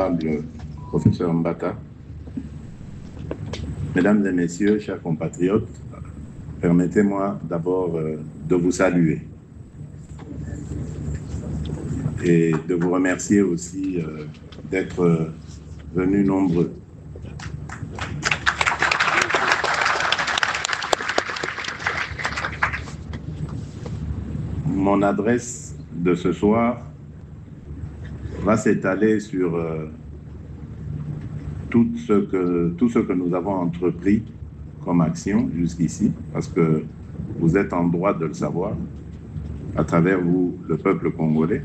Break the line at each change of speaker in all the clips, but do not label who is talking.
honorable professeur Mbata, mesdames et messieurs, chers compatriotes, permettez-moi d'abord de vous saluer et de vous remercier aussi d'être venus nombreux. Mon adresse de ce soir va s'étaler sur tout ce que nous avons entrepris comme action jusqu'ici, parce que vous êtes en droit de le savoir, à travers vous, le peuple congolais.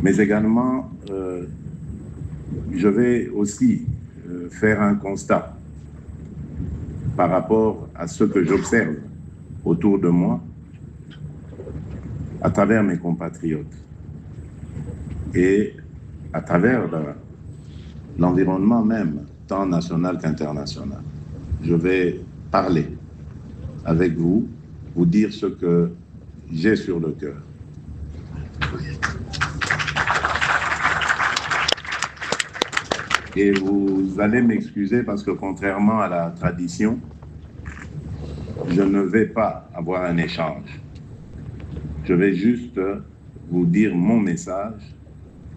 Mais également, je vais aussi faire un constat par rapport à ce que j'observe autour de moi, à travers mes compatriotes et à travers l'environnement même, tant national qu'international. Je vais parler avec vous, vous dire ce que j'ai sur le cœur. Et vous allez m'excuser parce que contrairement à la tradition, je ne vais pas avoir un échange. Je vais juste vous dire mon message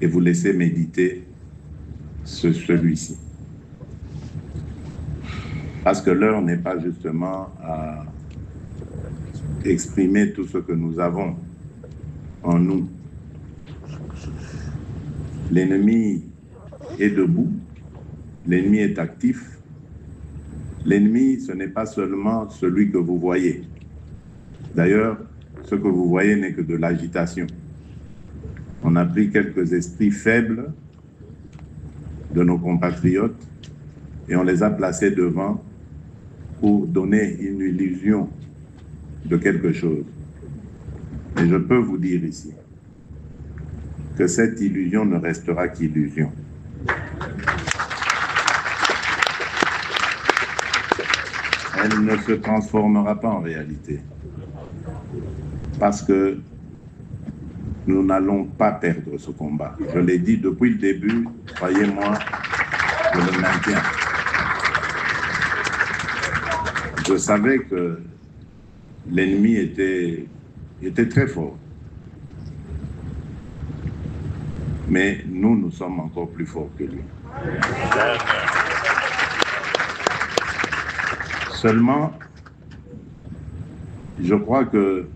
et vous laisser méditer celui-ci. Parce que l'heure n'est pas justement à exprimer tout ce que nous avons en nous. L'ennemi est debout, l'ennemi est actif. L'ennemi, ce n'est pas seulement celui que vous voyez. D'ailleurs, ce que vous voyez n'est que de l'agitation. On a pris quelques esprits faibles de nos compatriotes et on les a placés devant pour donner une illusion de quelque chose. Et je peux vous dire ici que cette illusion ne restera qu'illusion. Elle ne se transformera pas en réalité. Parce que nous n'allons pas perdre ce combat. Je l'ai dit depuis le début, croyez-moi, je le maintiens. Je savais que l'ennemi était très fort. Mais nous sommes encore plus forts que lui. Seulement, je crois que,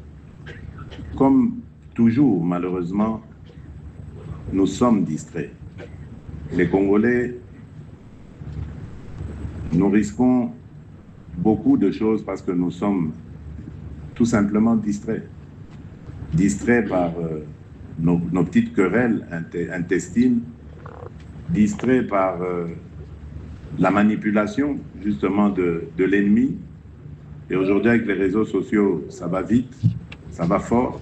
comme toujours, malheureusement, nous sommes distraits. Les Congolais, nous risquons beaucoup de choses parce que nous sommes tout simplement distraits. Distraits par nos petites querelles intestines, distraits par la manipulation, justement, de l'ennemi. Et aujourd'hui, avec les réseaux sociaux, ça va vite, ça va fort.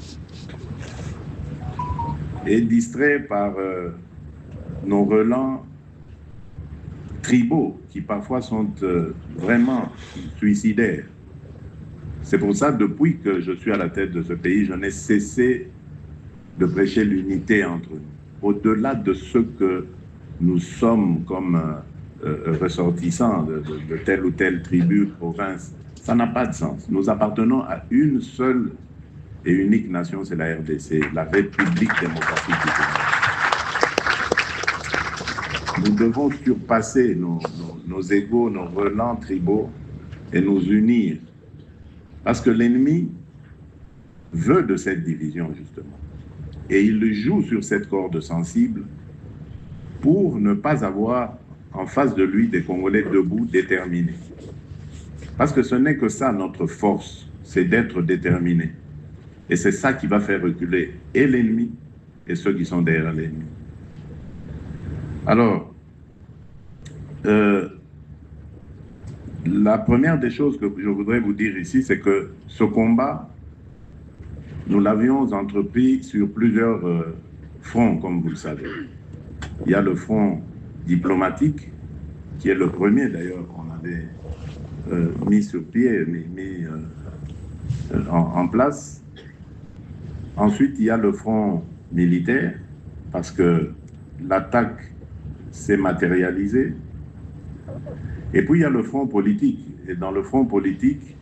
Et distraits par nos relents tribaux qui parfois sont vraiment suicidaires. C'est pour ça, depuis que je suis à la tête de ce pays, je n'ai cessé de prêcher l'unité entre nous. Au-delà de ce que nous sommes comme ressortissants de telle ou telle tribu, province, ça n'a pas de sens. Nous appartenons à une seule et unique nation, c'est la RDC, la République démocratique du Congo. Nous devons surpasser nos égos, nos relents tribaux et nous unir. Parce que l'ennemi veut de cette division, justement. Et il joue sur cette corde sensible pour ne pas avoir en face de lui des Congolais debout, déterminés. Parce que ce n'est que ça notre force, c'est d'être déterminés. Et c'est ça qui va faire reculer et l'ennemi et ceux qui sont derrière l'ennemi. Alors, la première des choses que je voudrais vous dire ici, c'est que ce combat, nous l'avions entrepris sur plusieurs fronts, comme vous le savez. Il y a le front diplomatique, qui est le premier d'ailleurs qu'on avait mis sur pied, mis en place. Ensuite, il y a le front militaire, parce que l'attaque s'est matérialisée. Et puis il y a le front politique. Et dans le front politique,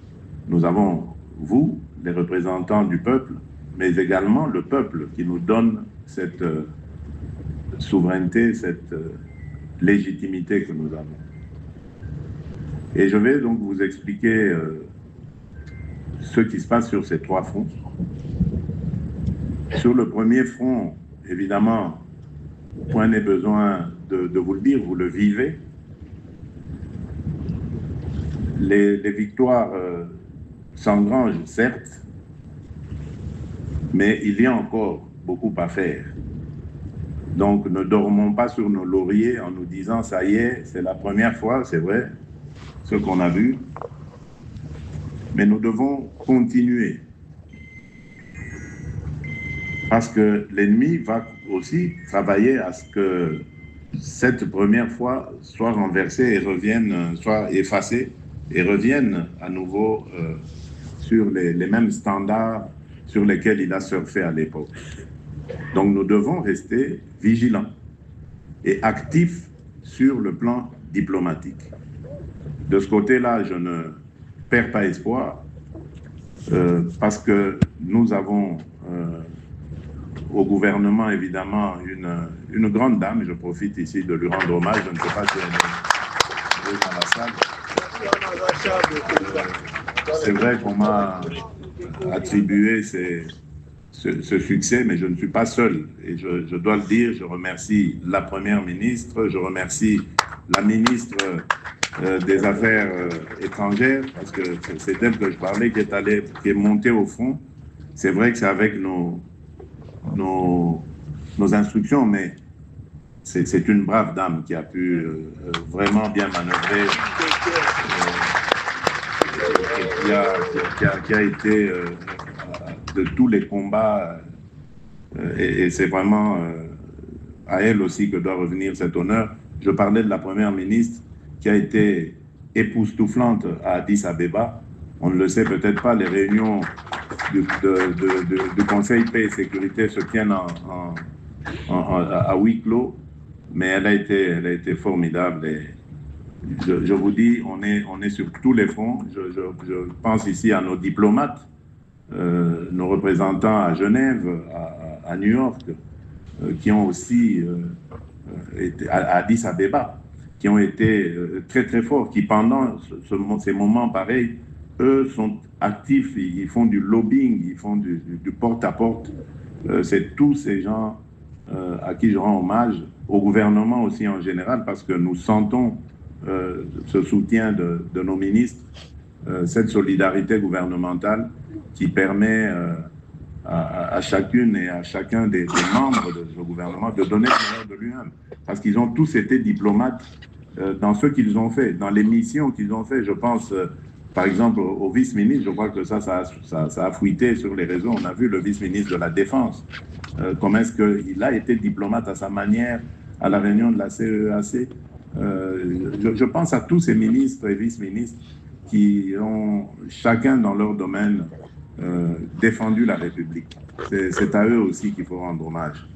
nous avons vous, les représentants du peuple, mais également le peuple qui nous donne cette souveraineté, cette légitimité que nous avons. Et je vais donc vous expliquer ce qui se passe sur ces trois fronts. Sur le premier front, évidemment, point n'est besoin de vous le dire, vous le vivez. Les victoires s'engrangent, certes, mais il y a encore beaucoup à faire. Donc, ne dormons pas sur nos lauriers en nous disant « ça y est, c'est la première fois, c'est vrai, ce qu'on a vu ». Mais nous devons continuer. Parce que l'ennemi va aussi travailler à ce que cette première fois soit renversée et revienne, soit effacée et revienne à nouveau sur les mêmes standards sur lesquels il a surfé à l'époque. Donc nous devons rester vigilants et actifs sur le plan diplomatique. De ce côté-là, je ne perds pas espoir parce que nous avons au gouvernement, évidemment, une grande dame. Je profite ici de lui rendre hommage. Je ne sais pas si elle est dans la salle. C'est vrai qu'on m'a attribué ce succès, mais je ne suis pas seul. Et je dois le dire, je remercie la Première ministre, je remercie la ministre des Affaires étrangères, parce que c'est d'elle que je parlais, qui est montée au front. C'est vrai que c'est avec nos instructions, mais c'est une brave dame qui a pu vraiment bien manœuvrer et qui a été de tous les combats et c'est vraiment à elle aussi que doit revenir cet honneur. Je parlais de la Première ministre qui a été époustouflante à Addis Abeba. On ne le sait peut-être pas, les réunions du Conseil paix et sécurité se tiennent à huis clos, mais elle a été formidable. Et je vous dis, on est sur tous les fronts. Je pense ici à nos diplomates, nos représentants à Genève, à New York, qui ont aussi été à Addis Abeba, qui ont été très très forts, qui pendant ces moments pareils, eux sont actifs, ils font du lobbying, ils font du porte-à-porte. C'est tous ces gens à qui je rends hommage, au gouvernement aussi en général, parce que nous sentons ce soutien de nos ministres, cette solidarité gouvernementale qui permet à chacune et à chacun des membres de ce gouvernement de donner le meilleur de lui-même. Parce qu'ils ont tous été diplomates dans ce qu'ils ont fait, dans les missions qu'ils ont fait. Je pense, par exemple, au vice-ministre, je crois que ça a fuité sur les réseaux. On a vu le vice-ministre de la Défense, comment est-ce qu'il a été diplomate à sa manière à la réunion de la CEAC. Je pense à tous ces ministres et vice-ministres qui ont, chacun dans leur domaine, défendu la République. C'est à eux aussi qu'il faut rendre hommage.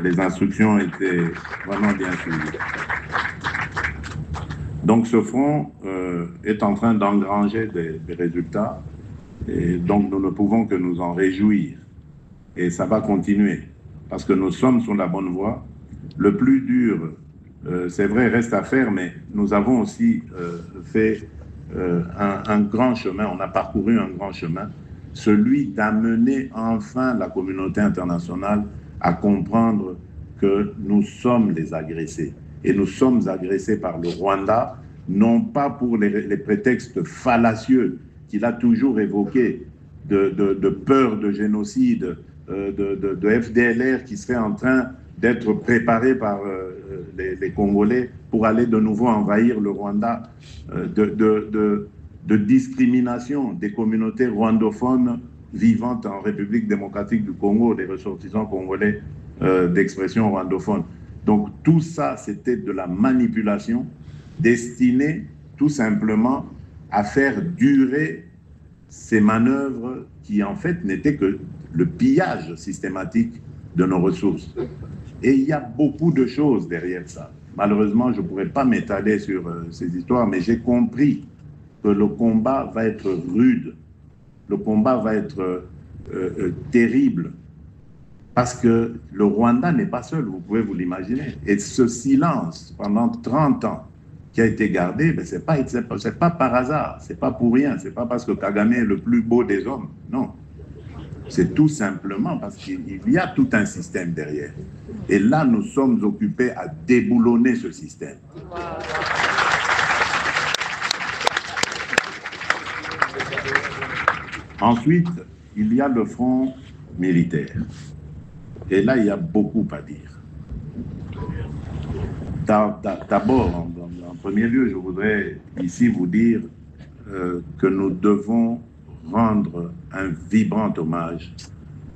Les instructions étaient vraiment bien suivies. Donc ce front est en train d'engranger des résultats et donc nous ne pouvons que nous en réjouir. Et ça va continuer parce que nous sommes sur la bonne voie. Le plus dur, c'est vrai, reste à faire, mais nous avons aussi fait un grand chemin, on a parcouru un grand chemin, celui d'amener enfin la communauté internationale à comprendre que nous sommes les agressés. Et nous sommes agressés par le Rwanda, non pas pour les prétextes fallacieux qu'il a toujours évoqués, de peur de génocide, de FDLR qui serait en train d'être préparé par les Congolais pour aller de nouveau envahir le Rwanda, de discrimination des communautés rwandophones vivantes en République démocratique du Congo, des ressortissants congolais d'expression rwandophone. Donc tout ça, c'était de la manipulation destinée tout simplement à faire durer ces manœuvres qui en fait n'étaient que le pillage systématique de nos ressources. Et il y a beaucoup de choses derrière ça. Malheureusement, je ne pourrais pas m'étaler sur ces histoires, mais j'ai compris que le combat va être rude, le combat va être terrible, parce que le Rwanda n'est pas seul, vous pouvez vous l'imaginer. Et ce silence pendant 30 ans qui a été gardé, ben, c'est pas par hasard, c'est pas pour rien, c'est pas parce que Kagame est le plus beau des hommes, non. C'est tout simplement parce qu'il y a tout un système derrière. Et là, nous sommes occupés à déboulonner ce système. Ensuite, il y a le front militaire. Et là, il y a beaucoup à dire. D'abord, en premier lieu, je voudrais ici vous dire que nous devons rendre un vibrant hommage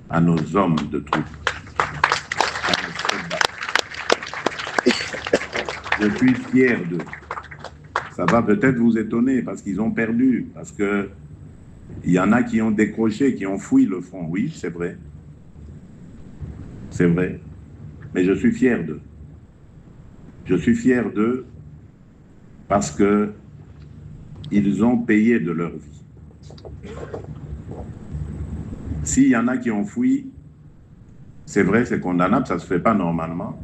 à nos hommes de troupe, à nos soldats. Je suis fier d'eux. Ça va peut-être vous étonner parce qu'ils ont perdu, parce qu'il y en a qui ont décroché, qui ont fui le front. Oui, c'est vrai. C'est vrai. Mais je suis fier d'eux. Je suis fier d'eux parce qu'ils ont payé de leur vie. S'il y en a qui ont fui, c'est vrai, c'est condamnable, ça ne se fait pas normalement.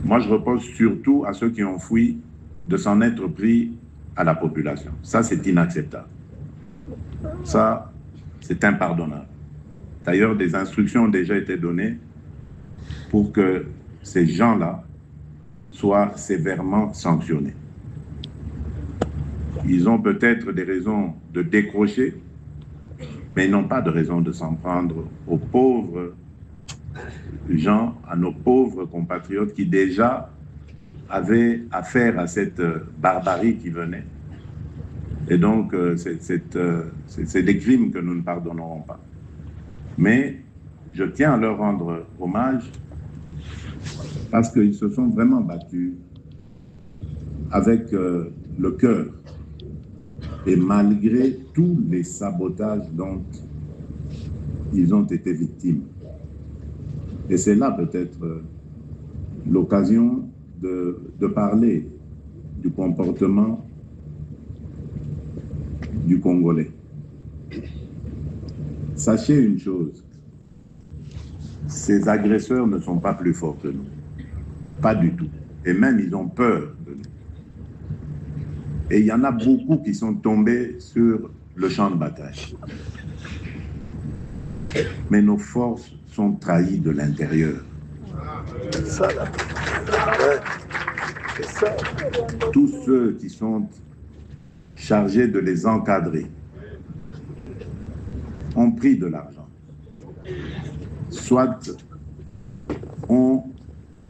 Moi, je repose surtout à ceux qui ont fui de s'en être pris à la population. Ça, c'est inacceptable. Ça, c'est impardonnable. D'ailleurs, des instructions ont déjà été données pour que ces gens-là soient sévèrement sanctionnés. Ils ont peut-être des raisons de décrocher, mais ils n'ont pas de raison de s'en prendre aux pauvres gens, à nos pauvres compatriotes qui déjà avaient affaire à cette barbarie qui venait. Et donc, c'est des crimes que nous ne pardonnerons pas. Mais je tiens à leur rendre hommage parce qu'ils se sont vraiment battus avec le cœur et malgré tous les sabotages dont ils ont été victimes. Et c'est là peut-être l'occasion de parler du comportement du Congolais. Sachez une chose, ces agresseurs ne sont pas plus forts que nous. Pas du tout. Et même, ils ont peur de nous. Et il y en a beaucoup qui sont tombés sur le champ de bataille. Mais nos forces sont trahies de l'intérieur. Tous ceux qui sont chargés de les encadrer ont pris de l'argent. Soit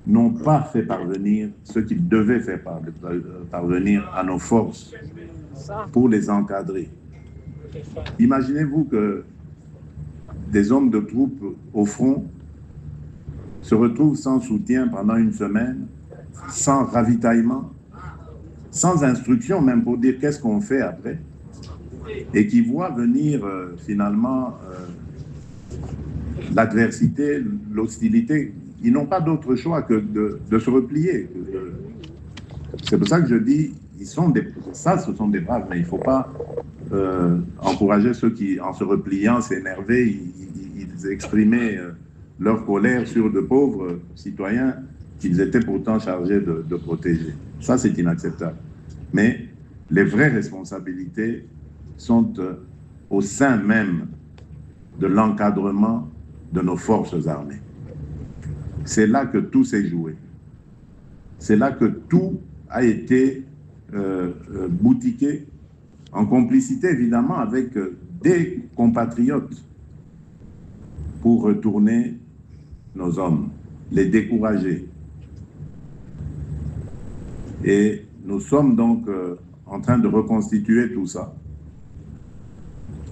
n'ont pas fait parvenir ce qu'ils devaient faire parvenir à nos forces pour les encadrer. Imaginez-vous que des hommes de troupes au front se retrouvent sans soutien pendant une semaine, sans ravitaillement, sans instruction même pour dire qu'est-ce qu'on fait après, et qui voient venir finalement l'adversité, l'hostilité. Ils n'ont pas d'autre choix que de se replier. C'est pour ça que je dis, ce sont des braves, mais il ne faut pas encourager ceux qui, en se repliant, s'énervaient, ils exprimaient leur colère sur de pauvres citoyens qu'ils étaient pourtant chargés de protéger. Ça, c'est inacceptable. Mais les vraies responsabilités sont au sein même de l'encadrement de nos forces armées. C'est là que tout s'est joué. C'est là que tout a été boutiqué, en complicité évidemment avec des compatriotes, pour retourner nos hommes, les décourager. Et nous sommes donc en train de reconstituer tout ça.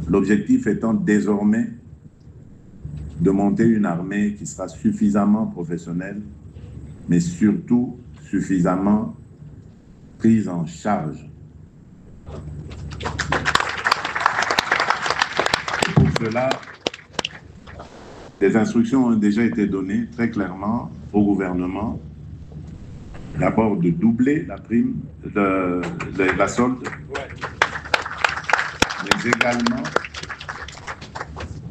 L'objectif étant désormais de monter une armée qui sera suffisamment professionnelle, mais surtout suffisamment prise en charge. Et pour cela, Des instructions ont déjà été données très clairement au gouvernement. D'abord de doubler la prime, la solde, mais également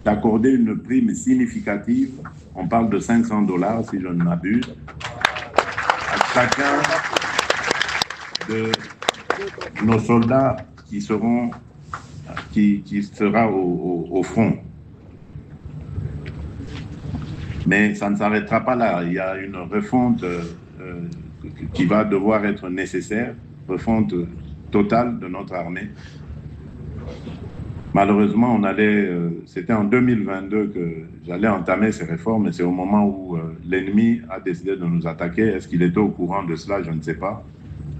d'accorder une prime significative, on parle de 500 $, si je ne m'abuse, à chacun de nos soldats qui sera au front. Mais ça ne s'arrêtera pas là. Il y a une refonte qui va devoir être nécessaire, refonte totale de notre armée. Malheureusement, c'était en 2022 que j'allais entamer ces réformes, et c'est au moment où l'ennemi a décidé de nous attaquer. Est-ce qu'il était au courant de cela? Je ne sais pas.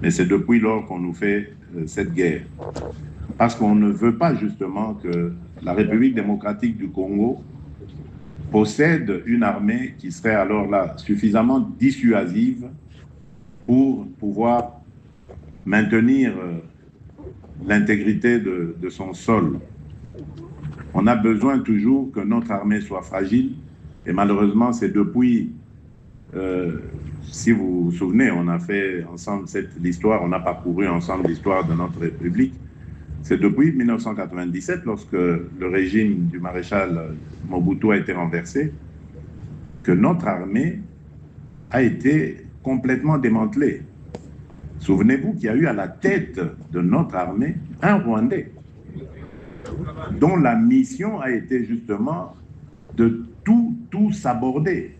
Mais c'est depuis lors qu'on nous fait cette guerre. Parce qu'on ne veut pas justement que la République démocratique du Congo possède une armée qui serait alors là suffisamment dissuasive pour pouvoir maintenir l'intégrité de son sol. On a besoin toujours que notre armée soit fragile, et malheureusement, c'est depuis, si vous vous souvenez, on a fait ensemble l'histoire, on a parcouru ensemble l'histoire de notre République. C'est depuis 1997, lorsque le régime du maréchal Mobutu a été renversé, que notre armée a été complètement démantelée. Souvenez-vous qu'il y a eu à la tête de notre armée un Rwandais, dont la mission a été justement de tout s'aborder.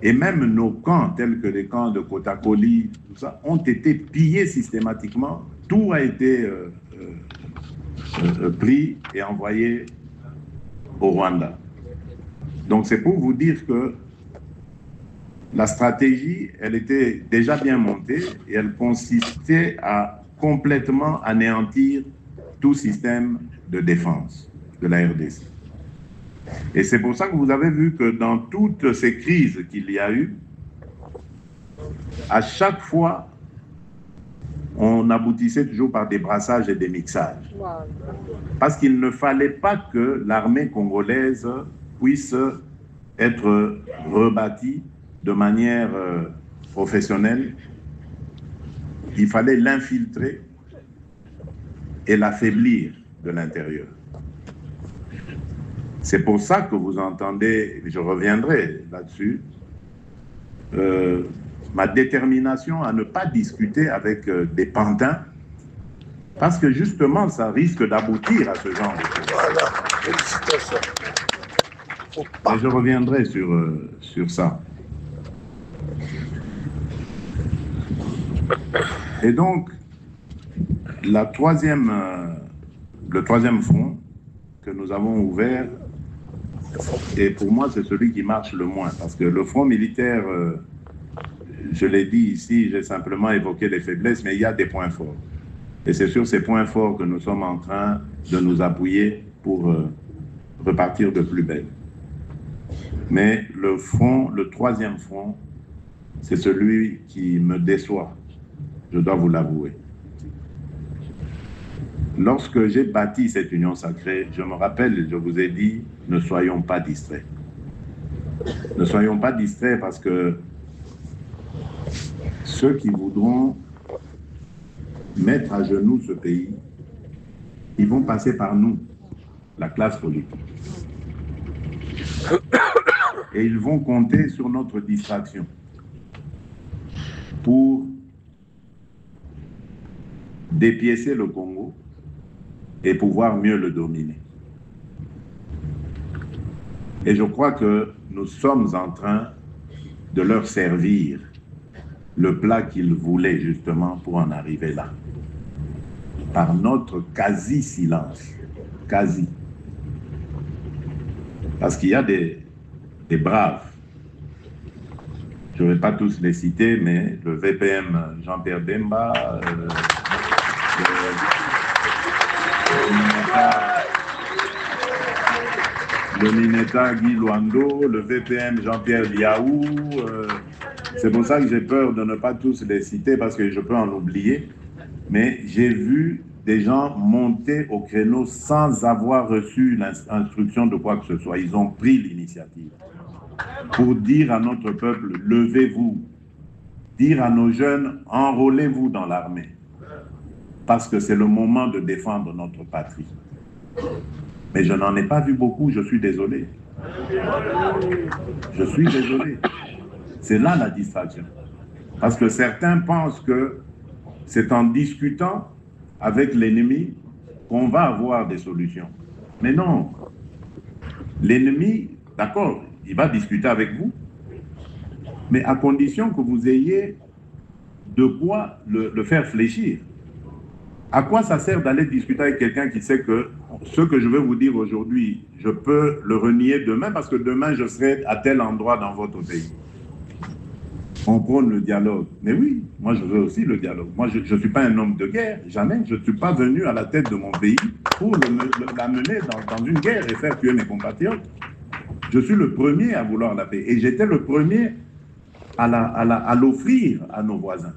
Et même nos camps, tels que les camps de Kotakoli, tout ça, ont été pillés systématiquement. Tout a été pris et envoyé au Rwanda. Donc c'est pour vous dire que la stratégie, elle était déjà bien montée et elle consistait à complètement anéantir tout système de défense de la RDC. Et c'est pour ça que vous avez vu que dans toutes ces crises qu'il y a eu, à chaque fois, on aboutissait toujours par des brassages et des mixages. Parce qu'il ne fallait pas que l'armée congolaise puisse être rebâtie de manière professionnelle. Il fallait l'infiltrer et l'affaiblir de l'intérieur. C'est pour ça que vous entendez, je reviendrai là-dessus, ma détermination à ne pas discuter avec des pantins, parce que justement, ça risque d'aboutir à ce genre de choses.
Voilà, félicitations.
Et je reviendrai sur ça. Et donc, le troisième front que nous avons ouvert, et pour moi, c'est celui qui marche le moins, parce que le front militaire, je l'ai dit ici, j'ai simplement évoqué les faiblesses, mais il y a des points forts. Et c'est sur ces points forts que nous sommes en train de nous appuyer pour repartir de plus belle. Mais le troisième front, c'est celui qui me déçoit, je dois vous l'avouer. Lorsque j'ai bâti cette union sacrée, je me rappelle, je vous ai dit, ne soyons pas distraits. Ne soyons pas distraits parce que ceux qui voudront mettre à genoux ce pays, ils vont passer par nous, la classe politique. Et ils vont compter sur notre distraction pour dépiécer le Congo et pouvoir mieux le dominer. Et je crois que nous sommes en train de leur servir le plat qu'ils voulaient justement pour en arriver là. Par notre quasi-silence. Quasi. Parce qu'il y a des braves. Je ne vais pas tous les citer, mais le VPM Jean-Pierre Bemba, le Mineta Guy Luando, le VPM Jean-Pierre Liaou. C'est pour ça que j'ai peur de ne pas tous les citer parce que je peux en oublier. Mais j'ai vu des gens montés au créneau sans avoir reçu l'instruction de quoi que ce soit. Ils ont pris l'initiative pour dire à notre peuple, levez-vous, dire à nos jeunes, enrôlez-vous dans l'armée, parce que c'est le moment de défendre notre patrie. Mais je n'en ai pas vu beaucoup, je suis désolé. Je suis désolé. C'est là la distraction. Parce que certains pensent que c'est en discutant avec l'ennemi qu'on va avoir des solutions. Mais non. L'ennemi, d'accord, il va discuter avec vous, mais à condition que vous ayez de quoi le faire fléchir. À quoi ça sert d'aller discuter avec quelqu'un qui sait que ce que je vais vous dire aujourd'hui, je peux le renier demain parce que demain je serai à tel endroit dans votre pays. On prône le dialogue. Mais oui, moi je veux aussi le dialogue. Moi je ne suis pas un homme de guerre, jamais. Je ne suis pas venu à la tête de mon pays pour l'amener dans une guerre et faire tuer mes compatriotes. Je suis le premier à vouloir la paix. Et j'étais le premier à l'offrir à nos voisins.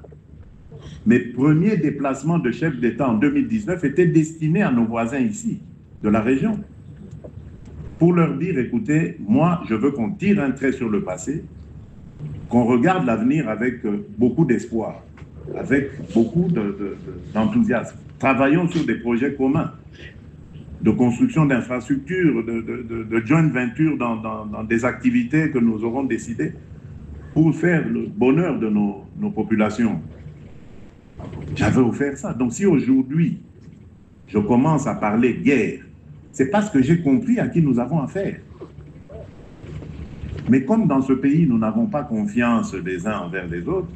Mes premiers déplacements de chef d'État en 2019 étaient destinés à nos voisins ici, de la région, pour leur dire, écoutez, moi, je veux qu'on tire un trait sur le passé, qu'on regarde l'avenir avec beaucoup d'espoir, avec beaucoup d'enthousiasme. Travaillons sur des projets communs, de construction d'infrastructures, de joint venture dans des activités que nous aurons décidées pour faire le bonheur de nos populations. J'avais offert ça. Donc si aujourd'hui, je commence à parler guerre, c'est parce que j'ai compris à qui nous avons affaire. Mais comme dans ce pays, nous n'avons pas confiance les uns envers les autres,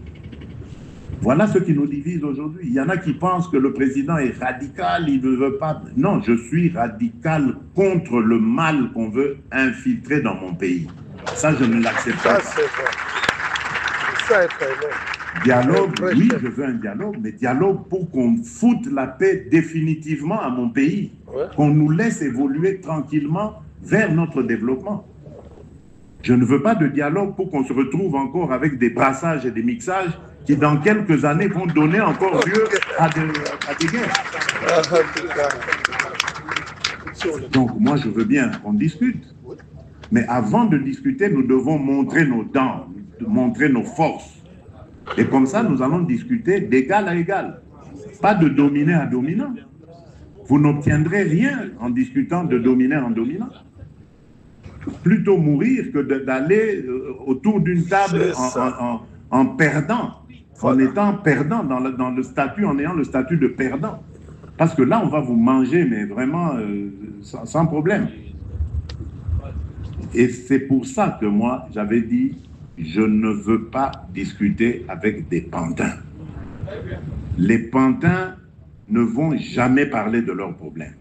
voilà ce qui nous divise aujourd'hui. Il y en a qui pensent que le président est radical, il ne veut pas... Non, je suis radical contre le mal qu'on veut infiltrer dans mon pays. Ça, je ne l'accepte pas.
Ça est très vrai.
Dialogue, oui, je veux un dialogue, mais dialogue pour qu'on foute la paix définitivement à mon pays, qu'on nous laisse évoluer tranquillement vers notre développement. Je ne veux pas de dialogue pour qu'on se retrouve encore avec des brassages et des mixages qui, dans quelques années, vont donner encore lieu à des guerres. Donc, moi, je veux bien qu'on discute. Mais avant de discuter, nous devons montrer nos dents, montrer nos forces. Et comme ça, nous allons discuter d'égal à égal. Pas de dominant à dominant. Vous n'obtiendrez rien en discutant de dominant en dominant. Plutôt mourir que d'aller autour d'une table en perdant, en étant perdant dans le statut, en ayant le statut de perdant. Parce que là, on va vous manger, mais vraiment sans problème. Et c'est pour ça que moi, j'avais dit, je ne veux pas discuter avec des pantins. Les pantins ne vont jamais parler de leurs problèmes.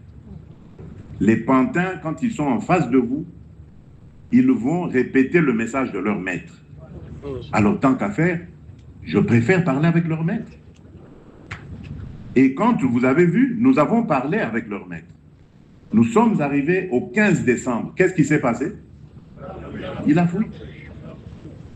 Les pantins, quand ils sont en face de vous, ils vont répéter le message de leur maître. Alors, tant qu'à faire, je préfère parler avec leur maître. Et quand vous avez vu, nous avons parlé avec leur maître. Nous sommes arrivés au 15 décembre. Qu'est-ce qui s'est passé? Il a fui.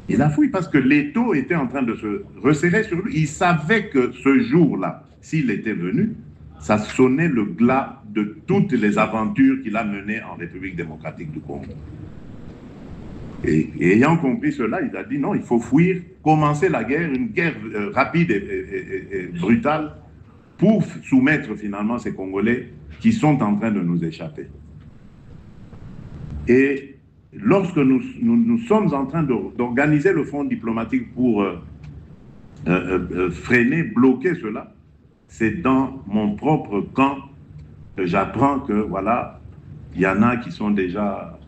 Il a fui parce que l'étau était en train de se resserrer sur lui. Il savait que ce jour-là, s'il était venu, ça sonnait le glas de toutes les aventures qu'il a menées en République démocratique du Congo. Et ayant compris cela, il a dit non, il faut fuir, commencer la guerre, une guerre rapide et brutale pour soumettre finalement ces Congolais qui sont en train de nous échapper. Et lorsque nous sommes en train d'organiser le front diplomatique pour freiner, bloquer cela, c'est dans mon propre camp que j'apprends que, voilà, il y en a qui sont déjà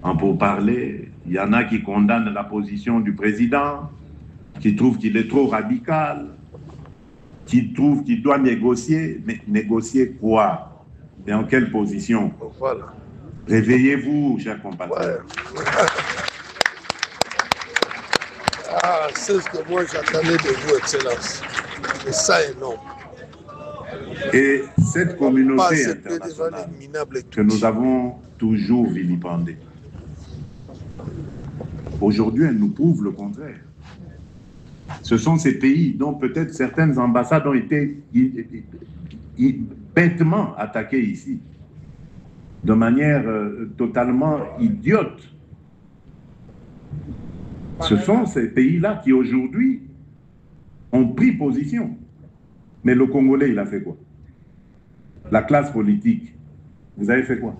en pourparlers, il y en a qui condamnent la position du président, qui trouvent qu'il est trop radical, qui trouvent qu'il doit négocier. Mais négocier quoi? Et en quelle position?
Voilà.
Réveillez-vous, chers compatriotes.
Ouais. Ah, c'est ce que moi j'attendais de vous, Excellence. Et ça est énorme.
Et cette communauté internationale que nous avons toujours vilipendée, aujourd'hui, elle nous prouve le contraire. Ce sont ces pays dont peut-être certaines ambassades ont été bêtement attaqués ici, de manière totalement idiote. Ce sont ces pays-là qui aujourd'hui ont pris position. Mais le Congolais, il a fait quoi? La classe politique, vous avez fait quoi?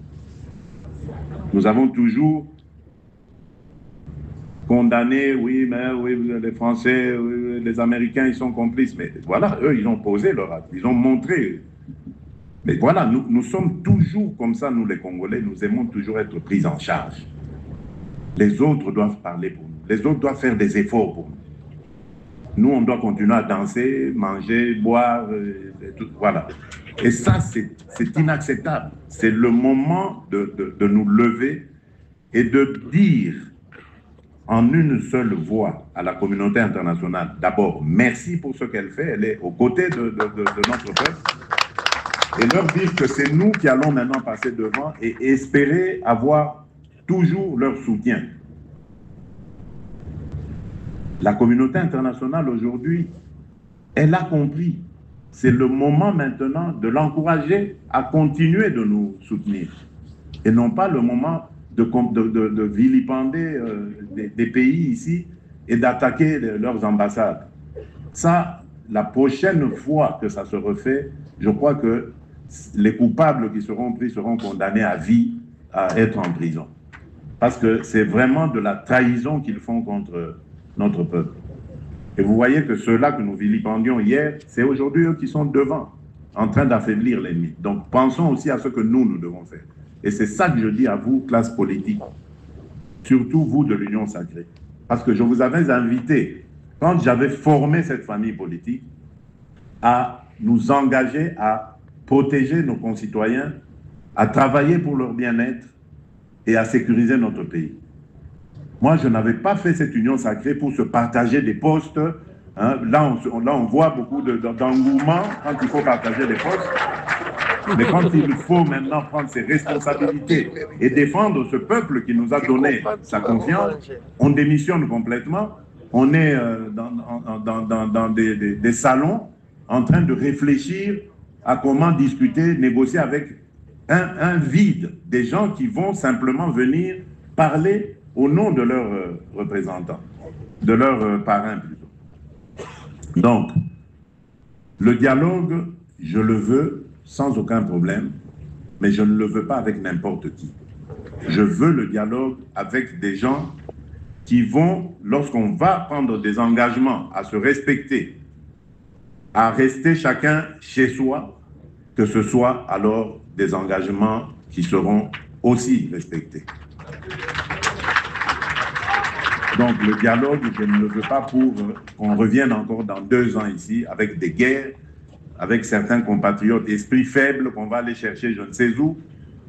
Nous avons toujours condamné, oui, mais oui, les Français, oui, les Américains, ils sont complices. Mais voilà, eux, ils ont posé leur acte, ils ont montré. Mais voilà, nous sommes toujours comme ça, nous les Congolais, nous aimons toujours être pris en charge. Les autres doivent parler pour nous, les autres doivent faire des efforts pour nous. Nous, on doit continuer à danser, manger, boire, et tout, voilà. Et ça, c'est inacceptable. C'est le moment de nous lever et de dire en une seule voix à la communauté internationale, d'abord, merci pour ce qu'elle fait, elle est aux côtés de notre peuple, et leur dire que c'est nous qui allons maintenant passer devant et espérer avoir toujours leur soutien. La communauté internationale aujourd'hui, elle a compris. C'est le moment maintenant de l'encourager à continuer de nous soutenir. Et non pas le moment de vilipender des pays ici et d'attaquer leurs ambassades. Ça, la prochaine fois que ça se refait, je crois que les coupables qui seront pris seront condamnés à vie à être en prison. Parce que c'est vraiment de la trahison qu'ils font contre notre peuple. Et vous voyez que ceux-là que nous vilipendions hier, c'est aujourd'hui eux qui sont devant, en train d'affaiblir l'ennemi. Donc pensons aussi à ce que nous devons faire. Et c'est ça que je dis à vous, classe politique, surtout vous de l'Union sacrée. Parce que je vous avais invité, quand j'avais formé cette famille politique, à nous engager à protéger nos concitoyens, à travailler pour leur bien-être et à sécuriser notre pays. Moi, je n'avais pas fait cette union sacrée pour se partager des postes. Hein. Là, on voit beaucoup d'engouement quand il faut partager les postes. Mais quand il faut maintenant prendre ses responsabilités et défendre ce peuple qui nous a donné sa confiance, on démissionne complètement. On est dans des salons en train de réfléchir à comment discuter, négocier avec un vide, des gens qui vont simplement venir parler au nom de leurs représentants, de leurs parrains plutôt. Donc, le dialogue, je le veux sans aucun problème, mais je ne le veux pas avec n'importe qui. Je veux le dialogue avec des gens qui vont, lorsqu'on va prendre des engagements à se respecter, à rester chacun chez soi, que ce soit alors des engagements qui seront aussi respectés. Donc le dialogue, je ne le veux pas pour qu'on revienne encore dans 2 ans ici avec des guerres, avec certains compatriotes esprits faibles qu'on va aller chercher je ne sais où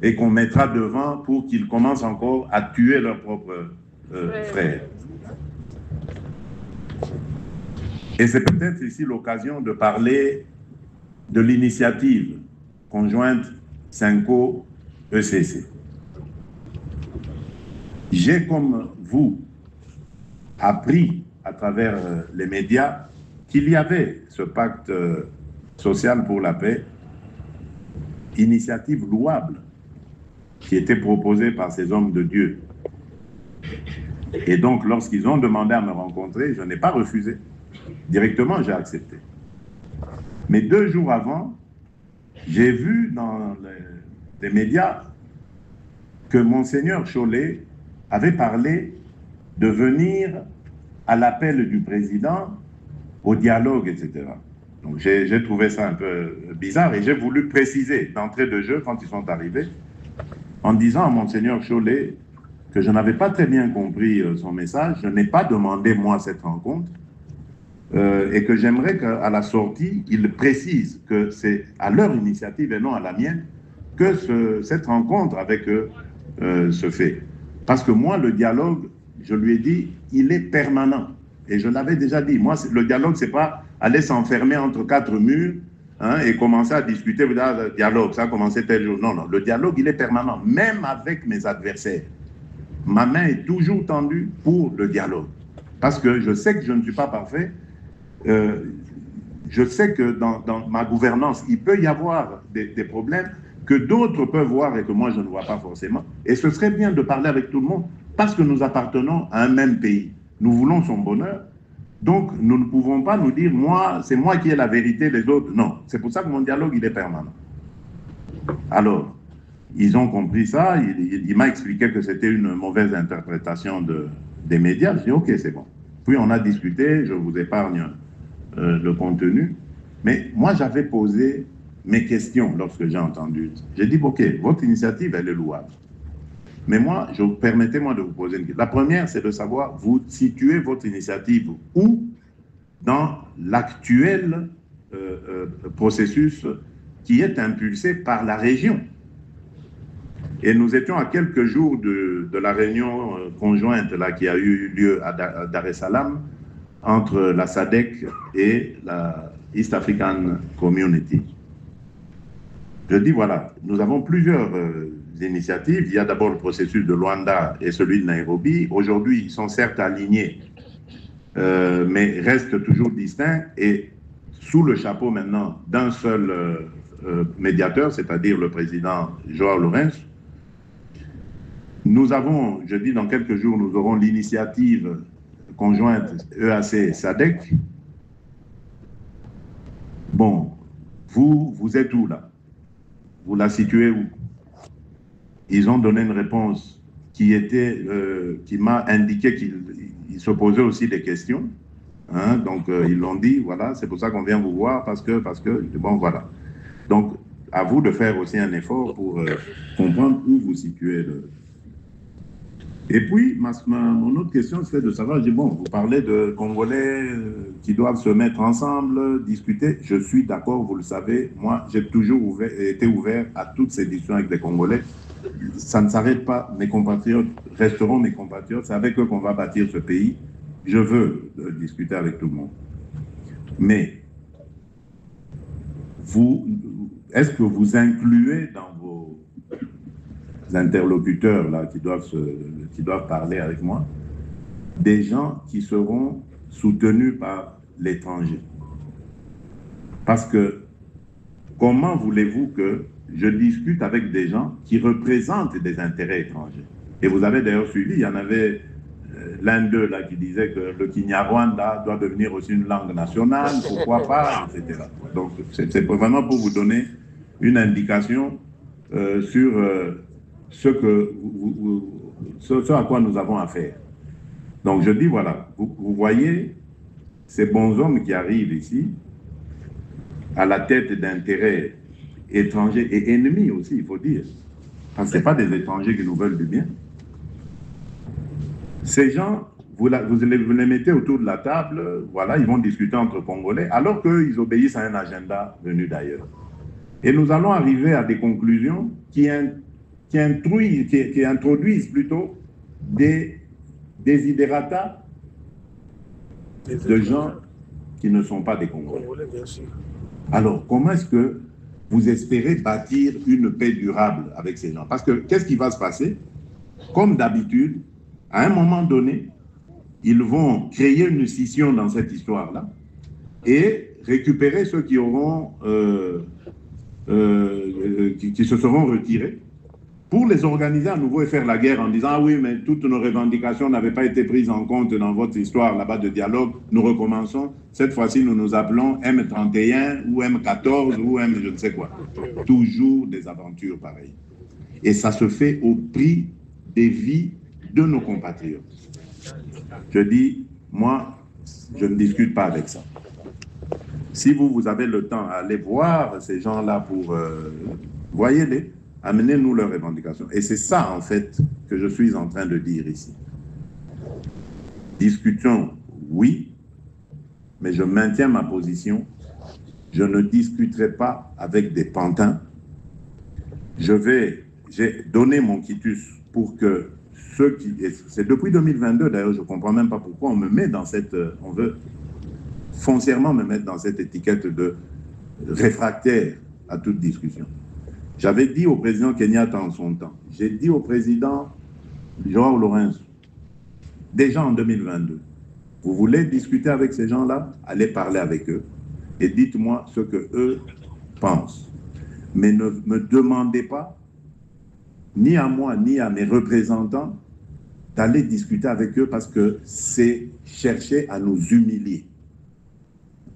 et qu'on mettra devant pour qu'ils commencent encore à tuer leurs propres frères. Et c'est peut-être ici l'occasion de parler de l'initiative conjointe Cinco-ECC. J'ai, comme vous, appris à travers les médias qu'il y avait ce pacte social pour la paix, initiative louable, qui était proposée par ces hommes de Dieu. Et donc, lorsqu'ils ont demandé à me rencontrer, je n'ai pas refusé. Directement, j'ai accepté. Mais 2 jours avant, j'ai vu dans les médias que Monseigneur Chollet avait parlé de venir à l'appel du président au dialogue, etc. Donc j'ai trouvé ça un peu bizarre et j'ai voulu préciser d'entrée de jeu quand ils sont arrivés en disant à Monseigneur Chollet que je n'avais pas très bien compris son message, je n'ai pas demandé moi cette rencontre et que j'aimerais qu'à la sortie, ils précisent que c'est à leur initiative et non à la mienne que cette rencontre avec eux se fait. Parce que moi, le dialogue, je lui ai dit, il est permanent. Et je l'avais déjà dit, moi, le dialogue, c'est pas aller s'enfermer entre 4 murs hein, et commencer à discuter, le dialogue, ça a commencé tel jour. Non, non, le dialogue, il est permanent, même avec mes adversaires. Ma main est toujours tendue pour le dialogue. Parce que je sais que je ne suis pas parfait. je sais que dans ma gouvernance, il peut y avoir des problèmes que d'autres peuvent voir et que moi je ne vois pas forcément. Et ce serait bien de parler avec tout le monde parce que nous appartenons à un même pays. Nous voulons son bonheur. Donc, nous ne pouvons pas nous dire, moi, c'est moi qui ai la vérité, les autres. Non, c'est pour ça que mon dialogue, il est permanent. Alors, ils ont compris ça. Il m'a expliqué que c'était une mauvaise interprétation des médias. Je dis, OK, c'est bon. Puis on a discuté, je vous épargne le contenu. Mais moi, j'avais posé mes questions lorsque j'ai entendu. J'ai dit, OK, votre initiative, elle est louable. Mais moi, permettez-moi de vous poser une question. La première, c'est de savoir, vous situez votre initiative où dans l'actuel processus qui est impulsé par la région. Et nous étions à quelques jours de la réunion conjointe là, qui a eu lieu à Dar es Salaam entre la SADC et la East African Community. Je dis, voilà, nous avons plusieurs initiatives. Il y a d'abord le processus de Luanda et celui de Nairobi. Aujourd'hui, ils sont certes alignés, mais restent toujours distincts et sous le chapeau maintenant d'un seul médiateur, c'est-à-dire le président João Lourenço. Nous avons, je dis dans quelques jours, nous aurons l'initiative conjointe EAC-SADC. Bon, vous êtes où là? Vous la situez où? Ils ont donné une réponse qui m'a indiqué qu'ils se posaient aussi des questions. Hein, donc, ils l'ont dit, voilà, c'est pour ça qu'on vient vous voir, parce que, bon, voilà. Donc, à vous de faire aussi un effort pour comprendre où vous situez. Et puis, mon autre question, c'est de savoir, je dis, bon, vous parlez de Congolais qui doivent se mettre ensemble, discuter. Je suis d'accord, vous le savez. Moi, j'ai toujours été ouvert à toutes ces discussions avec les Congolais. Ça ne s'arrête pas. Mes compatriotes resteront mes compatriotes. C'est avec eux qu'on va bâtir ce pays. Je veux discuter avec tout le monde. Mais, est-ce que vous incluez dans vos interlocuteurs là, qui doivent parler avec moi, des gens qui seront soutenus par l'étranger? Parce que comment voulez-vous que je discute avec des gens qui représentent des intérêts étrangers? Et vous avez d'ailleurs suivi, il y en avait l'un d'eux là qui disait que le Kinyarwanda doit devenir aussi une langue nationale, pourquoi pas, etc. Donc c'est vraiment pour vous donner une indication sur ce à quoi nous avons affaire. Donc je dis, voilà, vous voyez ces bons hommes qui arrivent ici, à la tête d'intérêts étrangers et ennemis aussi, il faut dire. Parce que ce n'est pas des étrangers qui nous veulent du bien. Ces gens, vous les mettez autour de la table, voilà, ils vont discuter entre Congolais, alors qu'ils obéissent à un agenda venu d'ailleurs. Et nous allons arriver à des conclusions qui introduisent plutôt des desiderata de gens qui ne sont pas des Congolais. Alors, comment est-ce que vous espérez bâtir une paix durable avec ces gens? Parce que qu'est-ce qui va se passer? Comme d'habitude, à un moment donné, ils vont créer une scission dans cette histoire-là et récupérer ceux qui auront qui se seront retirés pour les organiser à nouveau et faire la guerre en disant « Ah oui, mais toutes nos revendications n'avaient pas été prises en compte dans votre histoire là-bas de dialogue. Nous recommençons. Cette fois-ci, nous nous appelons M31 ou M14 ou M je ne sais quoi. » Toujours des aventures pareilles. Et ça se fait au prix des vies de nos compatriotes. Je dis, moi, je ne discute pas avec ça. Si vous avez le temps à aller voir ces gens-là pour... voyez-les, amenez-nous leurs revendications. Et c'est ça, en fait, que je suis en train de dire ici. Discutons, oui, mais je maintiens ma position. Je ne discuterai pas avec des pantins. J'ai donné mon quitus pour que ceux qui... C'est depuis 2022, d'ailleurs, je ne comprends même pas pourquoi on me met dans cette... On veut foncièrement me mettre dans cette étiquette de réfractaire à toute discussion. J'avais dit au président Kenyatta en son temps, j'ai dit au président João Lourenço, déjà en 2022, vous voulez discuter avec ces gens-là, allez parler avec eux. et dites-moi ce que eux pensent. Mais ne me demandez pas, ni à moi, ni à mes représentants, d'aller discuter avec eux parce que c'est chercher à nous humilier.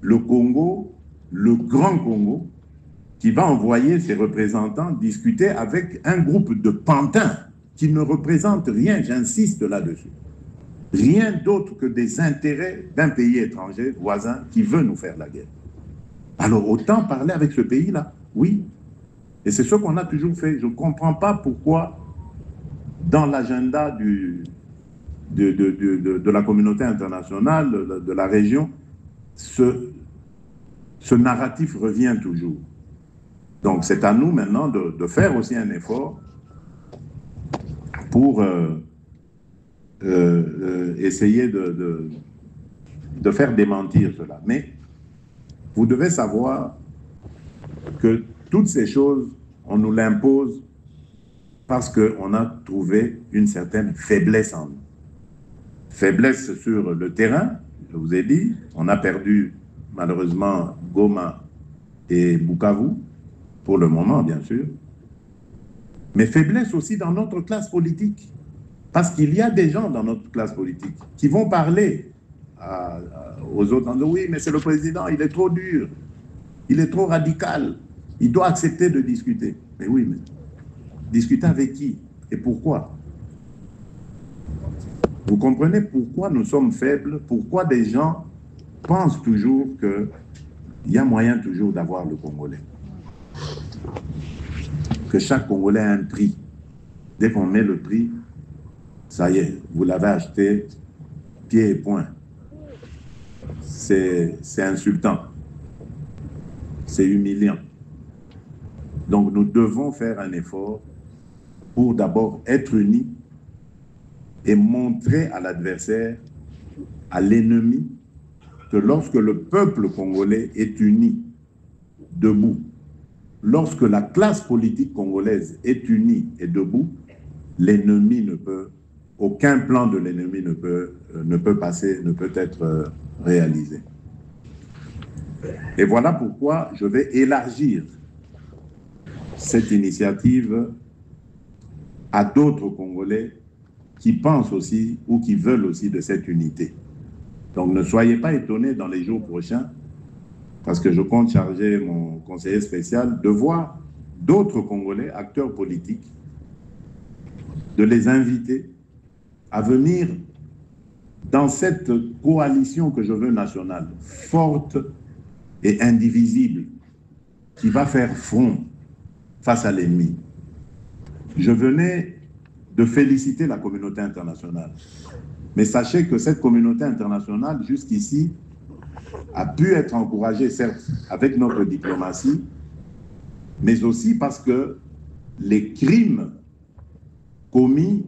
Le Congo, le grand Congo, qui va envoyer ses représentants discuter avec un groupe de pantins qui ne représentent rien, j'insiste là-dessus. Rien d'autre que des intérêts d'un pays étranger, voisin, qui veut nous faire la guerre. Alors autant parler avec ce pays-là, oui. Et c'est ce qu'on a toujours fait. Je ne comprends pas pourquoi, dans l'agenda de la communauté internationale, de la région, ce narratif revient toujours. Donc c'est à nous maintenant de faire aussi un effort pour essayer de faire démentir cela. Mais vous devez savoir que toutes ces choses, on nous l'impose parce qu'on a trouvé une certaine faiblesse en nous. Faiblesse sur le terrain, je vous ai dit, on a perdu malheureusement Goma et Bukavu, pour le moment bien sûr, mais faiblesse aussi dans notre classe politique, parce qu'il y a des gens dans notre classe politique qui vont parler aux autres en disant oui, mais c'est le président, il est trop dur, il est trop radical, il doit accepter de discuter. Mais oui, mais discuter avec qui et pourquoi? Vous comprenez pourquoi nous sommes faibles, pourquoi des gens pensent toujours qu'il y a moyen toujours d'avoir le Congolais, que chaque Congolais a un prix. Dès qu'on met le prix, ça y est, vous l'avez acheté, pied et poing. C'est insultant, c'est humiliant. Donc nous devons faire un effort pour d'abord être unis et montrer à l'adversaire, à l'ennemi, que lorsque le peuple congolais est uni, debout, lorsque la classe politique congolaise est unie et debout, l'ennemi ne peut, aucun plan de l'ennemi ne peut passer, ne peut être réalisé. Et voilà pourquoi je vais élargir cette initiative à d'autres Congolais qui pensent aussi ou qui veulent aussi de cette unité. Donc ne soyez pas étonnés dans les jours prochains, parce que je compte charger mon conseiller spécial de voir d'autres Congolais, acteurs politiques, de les inviter à venir dans cette coalition que je veux nationale, forte et indivisible, qui va faire front face à l'ennemi. Je venais de féliciter la communauté internationale. Mais sachez que cette communauté internationale, jusqu'ici, a pu être encouragée, certes, avec notre diplomatie, mais aussi parce que les crimes commis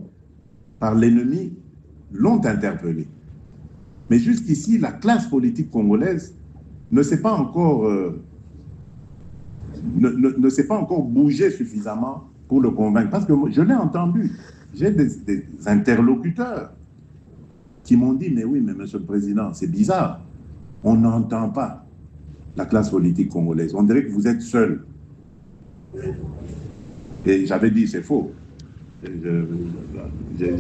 par l'ennemi l'ont interpellé. Mais jusqu'ici, la classe politique congolaise ne s'est pas encore, ne s'est pas encore bougé suffisamment pour le convaincre. Parce que je l'ai entendu, j'ai des interlocuteurs qui m'ont dit, mais oui, mais monsieur le président, c'est bizarre, on n'entend pas la classe politique congolaise, on dirait que vous êtes seul. Et j'avais dit, c'est faux.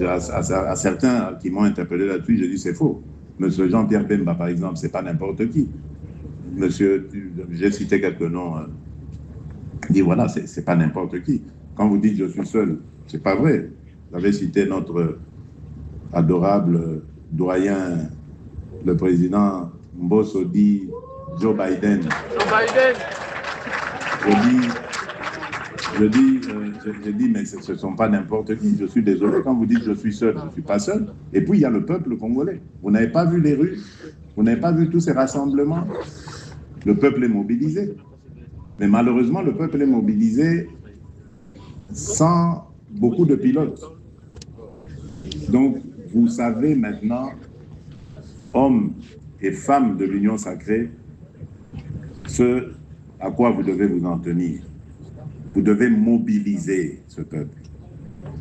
À certains qui m'ont interpellé là-dessus, j'ai dit, c'est faux. Monsieur Jean-Pierre Bemba, par exemple, c'est pas n'importe qui. Monsieur, j'ai cité quelques noms, dit, voilà, c'est pas n'importe qui. Quand vous dites, je suis seul, c'est pas vrai. Vous avez cité notre adorable doyen, le président Mbosso dit Joe Biden. Je dis, mais ce ne sont pas n'importe qui. Je suis désolé quand vous dites je suis seul, je ne suis pas seul. Et puis il y a le peuple congolais. Vous n'avez pas vu les rues, vous n'avez pas vu tous ces rassemblements. Le peuple est mobilisé. Mais malheureusement, le peuple est mobilisé sans beaucoup de pilotes. Donc, vous savez maintenant, hommes et femmes de l'Union sacrée, ce à quoi vous devez vous en tenir. Vous devez mobiliser ce peuple.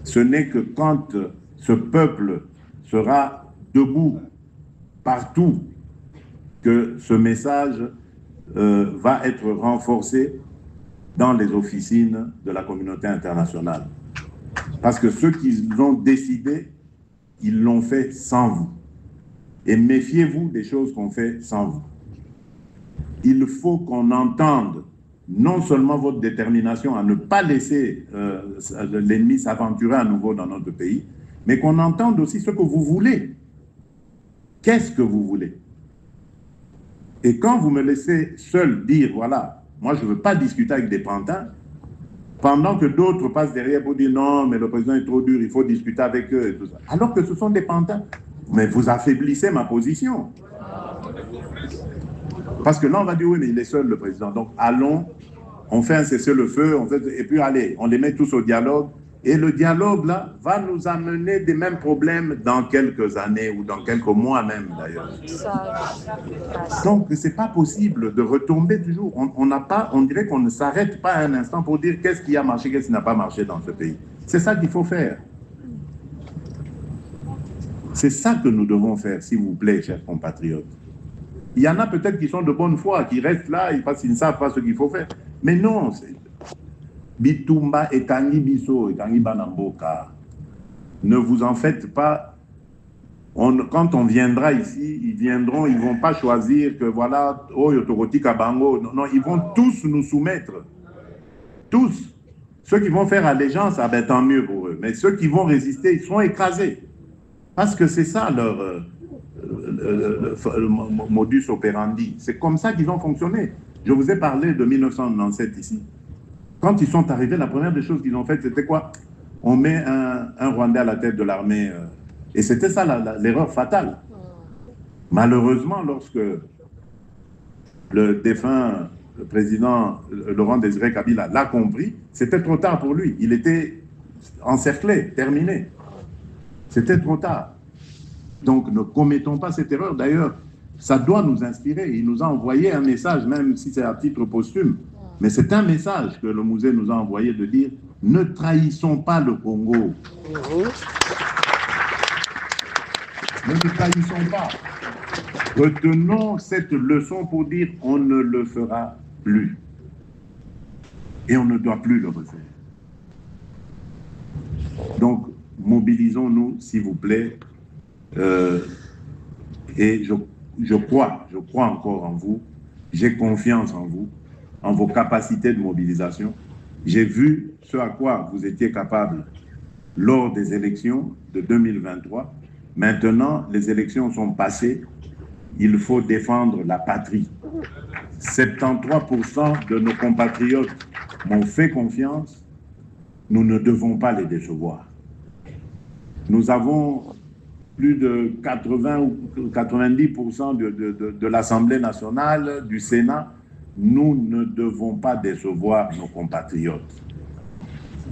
Ce n'est que quand ce peuple sera debout partout que ce message va être renforcée dans les officines de la communauté internationale. Parce que ceux qui l'ont décidé, ils l'ont fait sans vous. Et méfiez-vous des choses qu'on fait sans vous. Il faut qu'on entende non seulement votre détermination à ne pas laisser l'ennemi s'aventurer à nouveau dans notre pays, mais qu'on entende aussi ce que vous voulez. Qu'est-ce que vous voulez? Et quand vous me laissez seul dire, voilà, moi je ne veux pas discuter avec des pantins, pendant que d'autres passent derrière pour dire non, mais le président est trop dur, il faut discuter avec eux et tout ça. Alors que ce sont des pantins. Mais vous affaiblissez ma position. Parce que là, on va dire, oui, mais il est seul, le président. Donc, allons, on fait un cessez-le-feu, et puis allez, on les met tous au dialogue. Et le dialogue, là, va nous amener des mêmes problèmes dans quelques années ou dans quelques mois même, d'ailleurs. Donc, ce n'est pas possible de retomber toujours. On dirait qu'on ne s'arrête pas un instant pour dire qu'est-ce qui a marché, qu'est-ce qui n'a pas marché dans ce pays. C'est ça qu'il faut faire. C'est ça que nous devons faire, s'il vous plaît, chers compatriotes. Il y en a peut-être qui sont de bonne foi, qui restent là, parce qu'ils ne savent pas ce qu'il faut faire. Mais non, c'est Bitumba et Tangi Biso et Tangi Banamboka. Ne vous en faites pas. Quand on viendra ici, ils viendront, ils ne vont pas choisir que voilà, oh, Yotoroti Kabango. Non, ils vont tous nous soumettre. Tous. Ceux qui vont faire allégeance, ah ben tant mieux pour eux. Mais ceux qui vont résister, ils seront écrasés. Parce que c'est ça leur modus operandi. C'est comme ça qu'ils ont fonctionné. Je vous ai parlé de 1997 ici. Quand ils sont arrivés, la première des choses qu'ils ont faites, c'était quoi? On met un Rwandais à la tête de l'armée. Et c'était ça l'erreur fatale. Malheureusement, lorsque le défunt président Laurent Désiré Kabila l'a compris, c'était trop tard pour lui. Il était encerclé, terminé. C'était trop tard. Donc, ne commettons pas cette erreur. D'ailleurs, ça doit nous inspirer. Il nous a envoyé un message, même si c'est à titre posthume. Mais c'est un message que le musée nous a envoyé de dire « Ne trahissons pas le Congo. » Ne le trahissons pas. Retenons cette leçon pour dire « On ne le fera plus. » Et on ne doit plus le refaire. Donc, mobilisons-nous, s'il vous plaît. Et je crois encore en vous. J'ai confiance en vous, en vos capacités de mobilisation. J'ai vu ce à quoi vous étiez capable lors des élections de 2023. Maintenant, les élections sont passées. Il faut défendre la patrie. 73% de nos compatriotes m'ont fait confiance. Nous ne devons pas les décevoir. Nous avons plus de 80 ou 90% de l'Assemblée nationale, du Sénat. Nous ne devons pas décevoir nos compatriotes.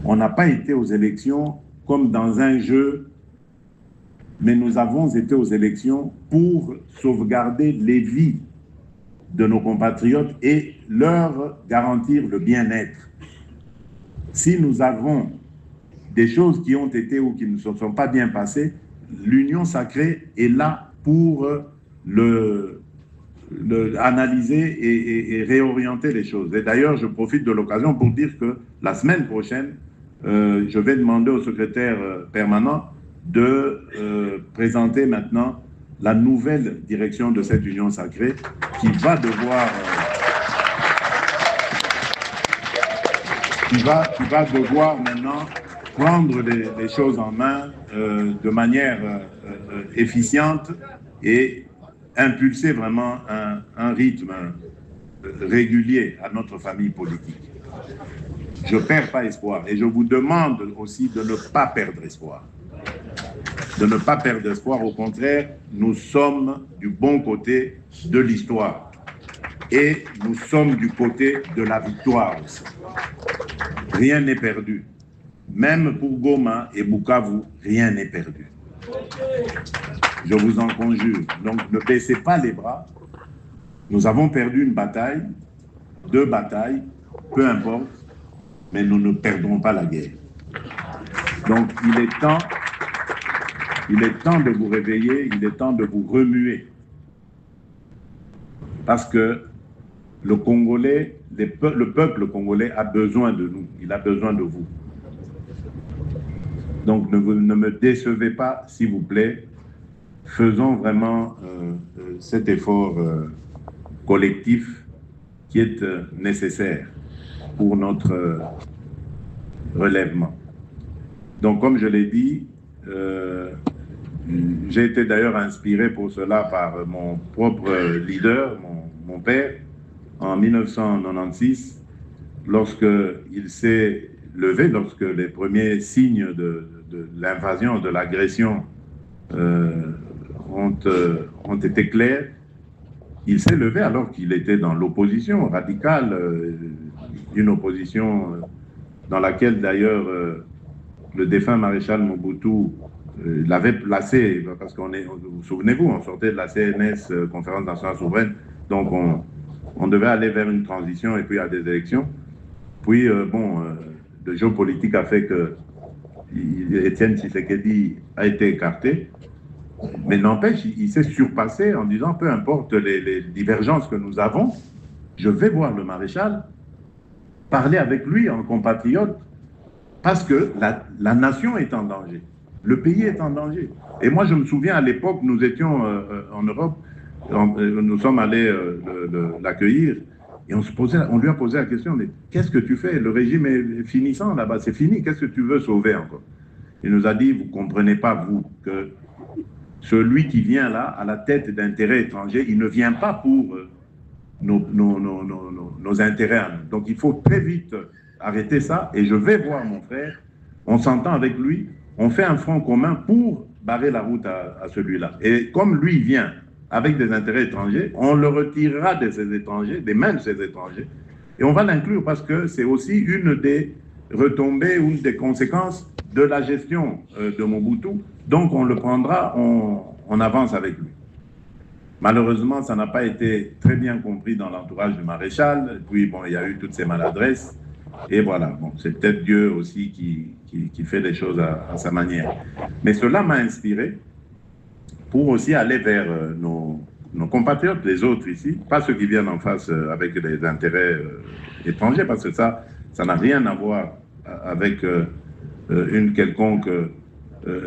On n'a pas été aux élections comme dans un jeu, mais nous avons été aux élections pour sauvegarder les vies de nos compatriotes et leur garantir le bien-être. Si nous avons des choses qui ont été ou qui ne se sont pas bien passées, l'Union sacrée est là pour analyser et réorienter les choses. Et d'ailleurs, je profite de l'occasion pour dire que la semaine prochaine, je vais demander au secrétaire permanent de présenter maintenant la nouvelle direction de cette Union sacrée qui va devoir maintenant prendre les choses en main de manière efficiente et impulser vraiment un rythme régulier à notre famille politique. Je ne perds pas espoir et je vous demande aussi de ne pas perdre espoir. De ne pas perdre espoir, au contraire, nous sommes du bon côté de l'histoire et nous sommes du côté de la victoire aussi. Rien n'est perdu. Même pour Goma et Bukavu, rien n'est perdu. Je vous en conjure. Donc, ne baissez pas les bras. Nous avons perdu une bataille, 2 batailles, peu importe, mais nous ne perdrons pas la guerre. Donc, il est temps de vous réveiller, il est temps de vous remuer. Parce que le Congolais, le peuple congolais a besoin de nous, il a besoin de vous. Donc ne me décevez pas, s'il vous plaît. Faisons vraiment cet effort collectif qui est nécessaire pour notre relèvement. Donc, comme je l'ai dit, j'ai été d'ailleurs inspiré pour cela par mon propre leader, mon père, en 1996, lorsqu'il s'est levé, lorsque les premiers signes de l'invasion, de l'agression ont été clairs. Il s'est levé alors qu'il était dans l'opposition radicale, une opposition dans laquelle d'ailleurs le défunt maréchal Mobutu l'avait placé, parce vous souvenez-vous, on sortait de la CNS, Conférence nationale souveraine, donc on devait aller vers une transition et puis à des élections. Puis, le géopolitique a fait que Étienne Tshisekedi a été écarté. Mais n'empêche, il s'est surpassé en disant, peu importe les divergences que nous avons, je vais voir le maréchal, parler avec lui en compatriote, parce que la nation est en danger, le pays est en danger. Et moi, je me souviens, à l'époque, nous étions en Europe, nous sommes allés l'accueillir, et on lui a posé la question, mais qu'est-ce que tu fais? Le régime est finissant là-bas, c'est fini, qu'est-ce que tu veux sauver encore? Il nous a dit, vous ne comprenez pas, vous, que celui qui vient là, à la tête d'intérêts étrangers, il ne vient pas pour nos intérêts à nous. Donc il faut très vite arrêter ça, et je vais voir mon frère, on s'entend avec lui, on fait un front commun pour barrer la route à celui-là. Et comme lui vient avec des intérêts étrangers, on le retirera de ces étrangers, des mains de ces étrangers, et on va l'inclure parce que c'est aussi une des retombées ou une des conséquences de la gestion de Mobutu. Donc on le prendra, on avance avec lui. Malheureusement, ça n'a pas été très bien compris dans l'entourage du maréchal. Puis bon, il y a eu toutes ces maladresses. Et voilà, bon, c'est peut-être Dieu aussi qui fait les choses à sa manière. Mais cela m'a inspiré pour aussi aller vers nos compatriotes, les autres ici, pas ceux qui viennent en face avec des intérêts étrangers, parce que ça n'a rien à voir avec une quelconque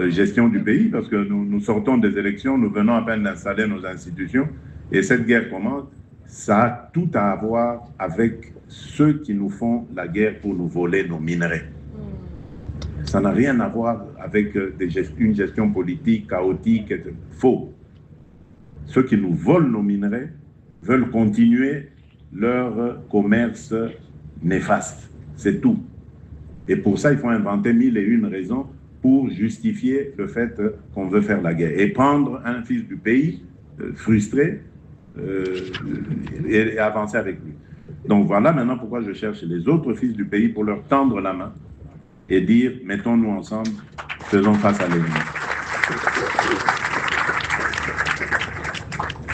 gestion du pays, parce que nous sortons des élections, nous venons à peine d'installer nos institutions, et cette guerre commence. Ça a tout à voir avec ceux qui nous font la guerre pour nous voler nos minerais. Ça n'a rien à voir avec une gestion politique chaotique, faux. Ceux qui nous volent nos minerais veulent continuer leur commerce néfaste. C'est tout. Et pour ça, il faut inventer 1001 raisons pour justifier le fait qu'on veut faire la guerre. Et prendre un fils du pays, frustré, et avancer avec lui. Donc voilà maintenant pourquoi je cherche les autres fils du pays pour leur tendre la main et dire, mettons-nous ensemble, faisons face à l'ennemi.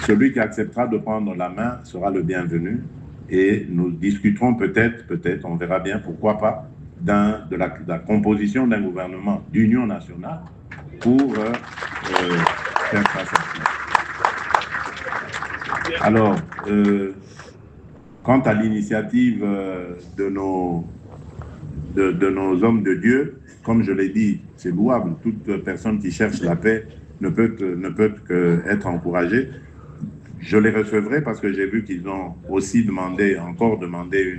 Celui qui acceptera de prendre la main sera le bienvenu et nous discuterons peut-être, on verra bien, pourquoi pas, de la composition d'un gouvernement d'union nationale pour faire face à cela. Alors, quant à l'initiative de nos hommes de Dieu, comme je l'ai dit, c'est louable. Toute personne qui cherche la paix ne peut qu'être encouragée. Je les recevrai parce que j'ai vu qu'ils ont aussi encore demandé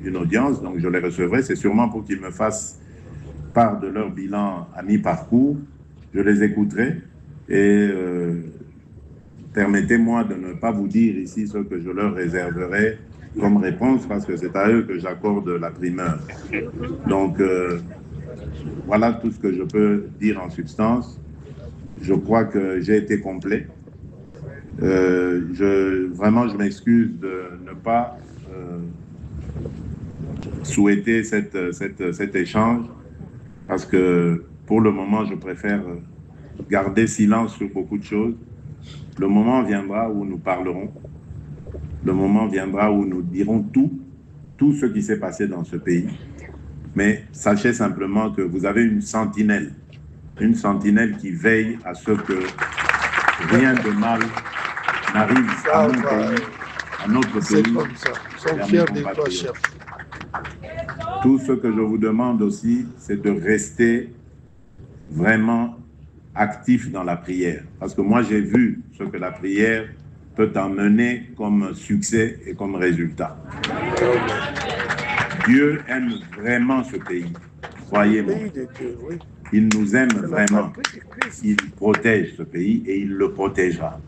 une audience, donc je les recevrai. C'est sûrement pour qu'ils me fassent part de leur bilan à mi-parcours. Je les écouterai et permettez-moi de ne pas vous dire ici ce que je leur réserverai comme réponse parce que c'est à eux que j'accorde la primeur. Donc, voilà tout ce que je peux dire en substance. Je crois que j'ai été complet. Vraiment, je m'excuse de ne pas souhaiter cet échange parce que pour le moment, je préfère garder silence sur beaucoup de choses. Le moment viendra où nous parlerons. Le moment viendra où nous dirons tout ce qui s'est passé dans ce pays. Mais sachez simplement que vous avez une sentinelle qui veille à ce que rien de mal n'arrive à mon pays, à notre pays,
Nous sommes fiers de toi, chef.
Tout ce que je vous demande aussi, c'est de rester vraiment actif dans la prière. Parce que moi, j'ai vu ce que la prière peut emmener comme succès et comme résultat. Dieu aime vraiment ce pays. Croyez-moi. Il nous aime vraiment. Il protège ce pays et il le protégera.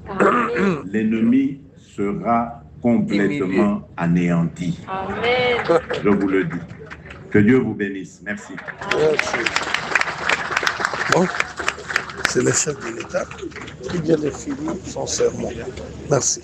L'ennemi sera complètement anéanti.
Amen.
Je vous le dis. Que Dieu vous bénisse. Merci.
Merci. Bon, c'est le chef de l'État qui vient de finir son sermon. Merci.